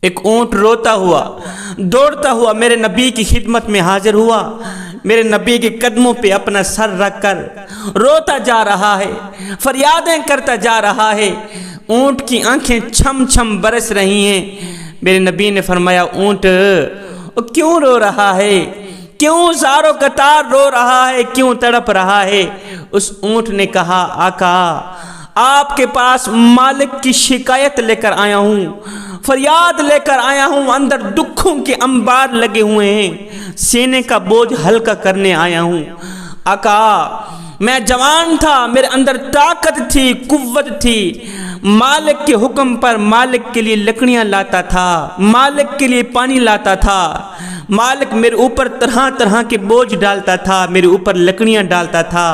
ایک اونٹ روتا ہوا دوڑتا ہوا میرے نبی کی خدمت میں حاضر ہوا، میرے نبی کے قدموں پہ اپنا سر رکھ کر روتا جا رہا ہے، فریادیں کرتا جا رہا ہے، اونٹ کی آنکھیں چھم چھم برس رہی ہیں۔ میرے نبی نے فرمایا، اونٹ کیوں رو رہا ہے؟ کیوں زارو قطار رو رہا ہے؟ کیوں تڑپ رہا ہے؟ اس اونٹ نے کہا، آقا آپ کے پاس مالک کی شکایت لے کر آیا ہوں، فریاد لے کر آیا ہوں، اندر دکھوں کے انبار لگے ہوئے ہیں، سینے کا بوجھ ہلکا کرنے آیا ہوں۔ آقا میں جوان تھا، میرے اندر طاقت تھی، قوت تھی، مالک کے حکم پر مالک کے لیے لکڑیاں لاتا تھا، مالک کے لیے پانی لاتا تھا، مالک میرے اوپر طرح طرح کے بوجھ ڈالتا تھا، میرے اوپر لکڑیاں ڈالتا تھا،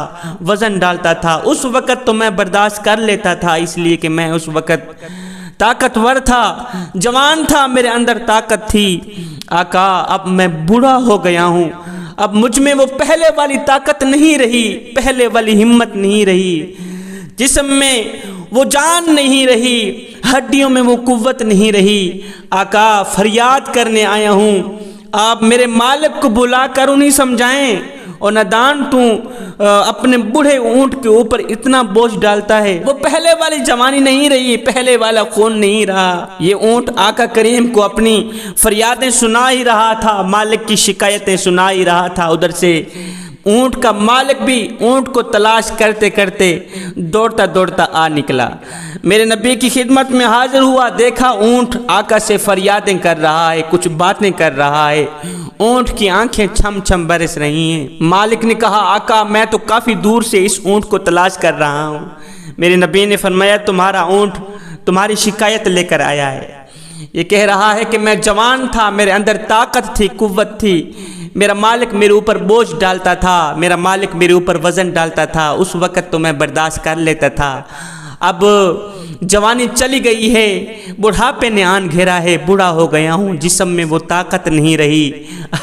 وزن ڈالتا تھا۔ اس وقت تو میں برداشت کر لیتا تھا، اس لیے کہ میں اس وقت طاقتور تھا، جوان تھا، میرے اندر طاقت تھی۔ آقا اب میں بوڑھا ہو گیا ہوں، اب مجھ میں وہ پہلے والی طاقت نہیں رہی، پہلے والی ہمت نہیں رہی، جسم میں وہ جان نہیں رہی، ہڈیوں میں وہ قوت نہیں رہی۔ آقا فریاد کرنے آیا ہوں، آپ میرے مالک کو بلا کر انہیں سمجھائیں، اور نادان تو اپنے بوڑھے اونٹ کے اوپر اتنا بوجھ ڈالتا ہے، وہ پہلے والی جوانی نہیں رہی، پہلے والا خون نہیں رہا۔ یہ اونٹ آقا کریم کو اپنی فریادیں سنا ہی رہا تھا، مالک کی شکایتیں سنا ہی رہا تھا۔ ادھر سے اونٹ کا مالک بھی اونٹ کو تلاش کرتے کرتے دوڑتا دوڑتا آ نکلا، میرے نبی کی خدمت میں حاضر ہوا، دیکھا اونٹ آقا سے فریادیں کر رہا ہے، کچھ باتیں کر رہا ہے، اونٹ کی آنکھیں چھم چھم برس رہی ہیں۔ مالک نے کہا، آقا میں تو کافی دور سے اس اونٹ کو تلاش کر رہا ہوں۔ میرے نبی نے فرمایا، تمہارا اونٹ تمہاری شکایت لے کر آیا ہے، یہ کہہ رہا ہے کہ میں جوان تھا، میرے اندر طاقت تھی، قوت تھی، میرا مالک میرے اوپر بوجھ ڈالتا تھا، میرا مالک میرے اوپر وزن ڈالتا تھا، اس وقت تو میں برداشت کر لیتا تھا، اب جوانی چلی گئی ہے، بڑھاپے نے آن گھیرا ہے، بوڑھا ہو گیا ہوں، جسم میں وہ طاقت نہیں رہی،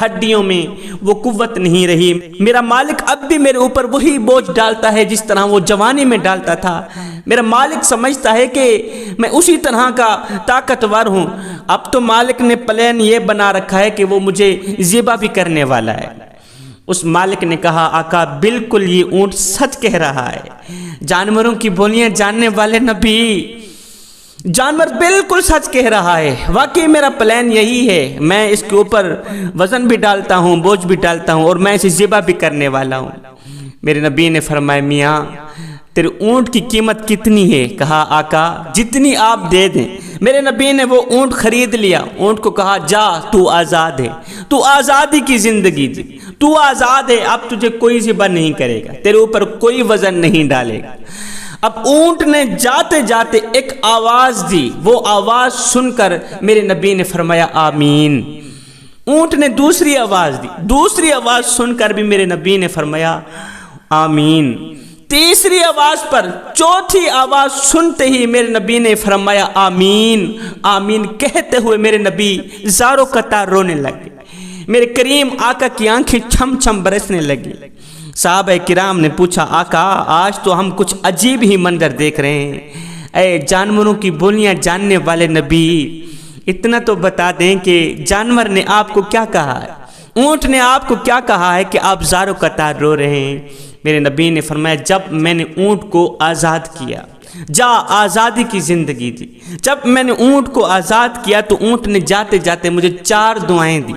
ہڈیوں میں وہ قوت نہیں رہی، میرا مالک اب بھی میرے اوپر وہی بوجھ ڈالتا ہے جس طرح وہ جوانی میں ڈالتا تھا، میرا مالک سمجھتا ہے کہ میں اسی طرح کا طاقتور ہوں۔ اب تو مالک نے پلان یہ بنا رکھا ہے کہ وہ مجھے ذبح بھی کرنے والا ہے۔ اس مالک نے کہا، آقا بالکل یہ اونٹ سچ کہہ رہا ہے، جانوروں کی بولیاں جاننے والے نبی، جانور بالکل سچ کہہ رہا ہے، واقعی میرا پلان یہی ہے، میں اس کے اوپر وزن بھی ڈالتا ہوں، بوجھ بھی ڈالتا ہوں، اور میں اسے ذبح بھی کرنے والا ہوں۔ میرے نبی نے فرمایا، میاں تیرے اونٹ کی قیمت کتنی ہے؟ کہا، آقا جتنی آپ دے دیں۔ میرے نبی نے وہ اونٹ خرید لیا، اونٹ کو کہا، جا تو آزاد ہے، تو آزادی کی زندگی جی، تو آزاد ہے، اب تجھے کوئی ذبح نہیں کرے گا، تیرے اوپر کوئی وزن نہیں ڈالے گا۔ اب اونٹ نے جاتے جاتے ایک آواز دی، وہ آواز سن کر میرے نبی نے فرمایا، آمین۔ اونٹ نے دوسری آواز دی، دوسری آواز سن کر بھی میرے نبی نے فرمایا، آمین۔ تیسری آواز پر چوتھی آواز سنتے ہی میرے نبی نے فرمایا، آمین آمین کہتے ہوئے میرے نبی زاروں قطار رونے لگے، میرے کریم آقا کی آنکھیں چھم چھم برسنے لگی۔ صحابہ کرام نے پوچھا، آقا آج تو ہم کچھ عجیب ہی منظر دیکھ رہے ہیں، اے جانوروں کی بولیاں جاننے والے نبی، اتنا تو بتا دیں کہ جانور نے آپ کو کیا کہا ہے، اونٹ نے آپ کو کیا کہا ہے کہ آپ زاروں قطار رو رہے ہیں؟ میرے نبی نے فرمایا، جب میں نے اونٹ کو آزاد کیا، جا آزادی کی زندگی دی، جب میں نے اونٹ کو آزاد کیا تو اونٹ نے جاتے جاتے مجھے 4 دعائیں دی۔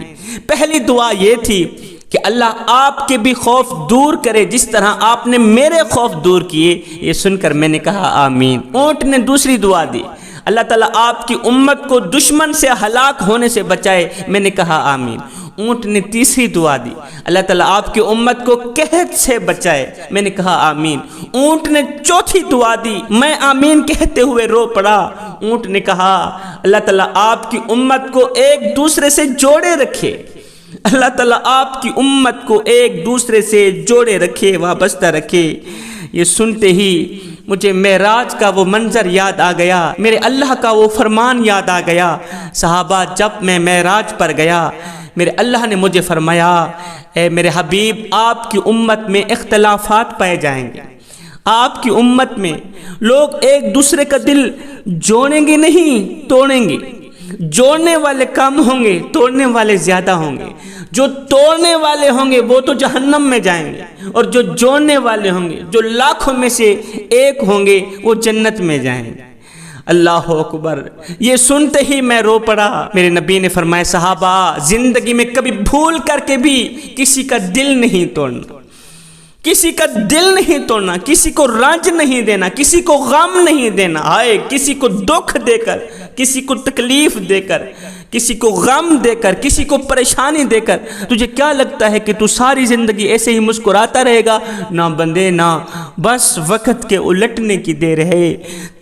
پہلی دعا یہ تھی کہ اللہ آپ کے بھی خوف دور کرے جس طرح آپ نے میرے خوف دور کیے۔ یہ سن کر میں نے کہا، آمین۔ اونٹ نے دوسری دعا دی، اللہ تعالیٰ آپ کی امت کو دشمن سے ہلاک ہونے سے بچائے، میں نے کہا، آمین۔ اونٹ نے تیسری دعا دی، اللہ تعالیٰ آپ کی امت کو قحط سے بچائے، میں نے کہا، آمین۔ اونٹ نے چوتھی دعا دی، میں آمین کہتے ہوئے رو پڑا۔ اونٹ نے کہا، اللہ تعالیٰ آپ کی امت کو ایک دوسرے سے جوڑے رکھے، اللہ تعالیٰ آپ کی امت کو ایک دوسرے سے جوڑے رکھے، وابستہ رکھے۔ یہ سنتے ہی مجھے معراج کا وہ منظر یاد آ گیا، میرے اللہ کا وہ فرمان یاد آ گیا۔ صحابہ جب میں معراج پر گیا، میرے اللہ نے مجھے فرمایا، اے میرے حبیب آپ کی امت میں اختلافات پائے جائیں گے، آپ کی امت میں لوگ ایک دوسرے کا دل جوڑیں گے نہیں توڑیں گے، جوڑنے والے کم ہوں گے، توڑنے والے زیادہ ہوں گے۔ جو توڑنے والے ہوں گے وہ تو جہنم میں جائیں گے، اور جو جوڑنے والے ہوں گے، جو لاکھوں میں سے ایک ہوں گے، وہ جنت میں جائیں گے۔ اللہ اکبر! یہ سنتے ہی میں رو پڑا۔ میرے نبی نے فرمایا صحابہ، زندگی میں کبھی بھول کر کے بھی کسی کا دل نہیں توڑنا، کسی کا دل نہیں توڑنا، کسی کو رنج نہیں دینا، کسی کو غم نہیں دینا۔ ہائے، کسی کو دکھ دے کر، کسی کو تکلیف دے کر، کسی کو غم دے کر، کسی کو پریشانی دے کر تجھے کیا لگتا ہے کہ تو ساری زندگی ایسے ہی مسکراتا رہے گا؟ نہ بندے نہ، بس وقت کے الٹنے کی دیر ہے،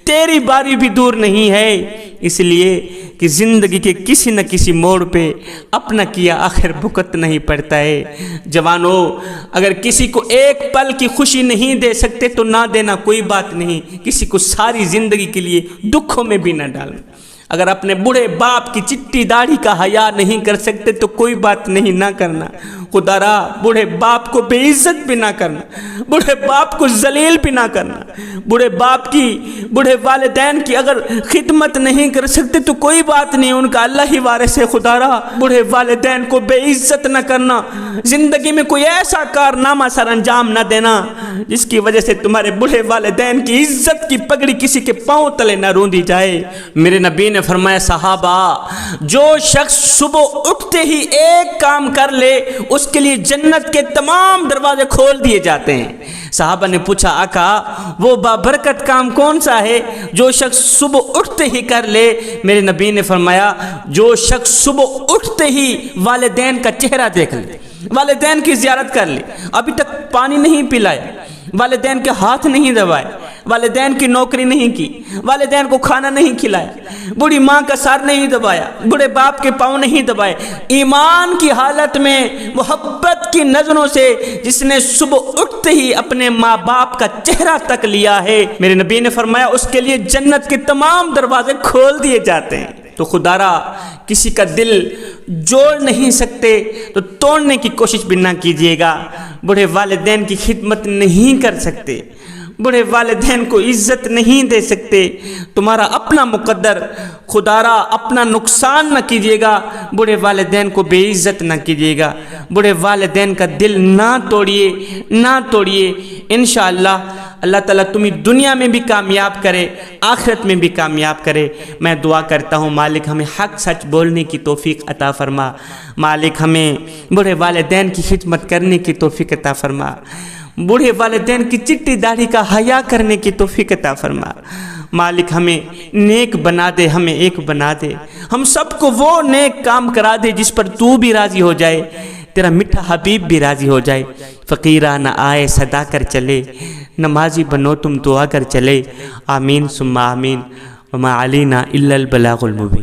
تیری باری بھی دور نہیں ہے۔ اس لیے کہ زندگی کے کسی نہ کسی موڑ پہ اپنا کیا آخر بھگت نہیں پڑتا ہے۔ جوانوں، اگر کسی کو ایک پل کی خوشی نہیں دے سکتے تو نہ دینا، کوئی بات نہیں۔ کسی کو ساری زندگی کے لیے دکھوں میں بھی نہ ڈالنا۔ اگر اپنے بوڑھے باپ کی چٹی داڑھی کا حیا نہیں کر سکتے تو کوئی بات نہیں، نہ کرنا۔ خدا را، بوڑھے باپ کو بے عزت بھی نہ کرنا، بوڑھے باپ کو ذلیل بھی نہ کرنا۔ بوڑھے باپ کی، بوڑھے والدین کی اگر خدمت نہیں کر سکتے تو کوئی بات نہیں، ان کا اللہ ہی وارث ہے۔ خدا را، بوڑھے والدین کو بے عزت نہ کرنا۔ زندگی میں کوئی ایسا کارنامہ سر انجام نہ دینا جس کی وجہ سے تمہارے بوڑھے والدین کی عزت کی پگڑی کسی کے پاؤں تلے نہ روندی جائے۔ میرے نبی نے فرمایا صحابہ، جو شخص صبح اٹھتے ہی ایک کام کر لے اس کے لیے جنت کے تمام دروازے کھول دیے جاتے ہیں۔ صحابہ نے پوچھا آقا، وہ بابرکت کام کون سا ہے جو شخص صبح اٹھتے ہی کر لے؟ میرے نبی نے فرمایا، جو شخص صبح اٹھتے ہی والدین کا چہرہ دیکھ لے، والدین کی زیارت کر لے، ابھی تک پانی نہیں پلایا، والدین کے ہاتھ نہیں دبائے، والدین کی نوکری نہیں کی، والدین کو کھانا نہیں کھلایا، بوڑھی ماں کا سر نہیں دبایا، بوڑھے باپ کے پاؤں نہیں دبائے، ایمان کی حالت میں محبت کی نظروں سے جس نے صبح اٹھتے ہی اپنے ماں باپ کا چہرہ تک لیا ہے، میرے نبی نے فرمایا اس کے لیے جنت کے تمام دروازے کھول دیے جاتے ہیں۔ تو خدا را، کسی کا دل جوڑ نہیں سکتے تو توڑنے کی کوشش بھی نہ کیجیے گا۔ بوڑھے والدین کی خدمت نہیں کر سکتے، بڑے والدین کو عزت نہیں دے سکتے، تمہارا اپنا مقدر، خدا را اپنا نقصان نہ کیجیے گا، بڑے والدین کو بے عزت نہ کیجیے گا، بڑے والدین کا دل نہ توڑیے، نہ توڑیے۔ انشاءاللہ اللہ تعالیٰ تمہیں دنیا میں بھی کامیاب کرے، آخرت میں بھی کامیاب کرے۔ میں دعا کرتا ہوں مالک ہمیں حق سچ بولنے کی توفیق عطا فرما، مالک ہمیں بڑے والدین کی خدمت کرنے کی توفیق عطا فرما، بوڑھے والدین کی چٹی داڑھی کا حیا کرنے کی توفیق عطا فرما۔ مالک ہمیں نیک بنا دے، ہمیں ایک بنا دے، ہم سب کو وہ نیک کام کرا دے جس پر تو بھی راضی ہو جائے، تیرا میٹھا حبیب بھی راضی ہو جائے۔ فقیرانہ آئے صدا کر چلے، نمازی بنو تم دعا کر چلے، آمین ثم آمین، وما علینا الا البلاغ المبین۔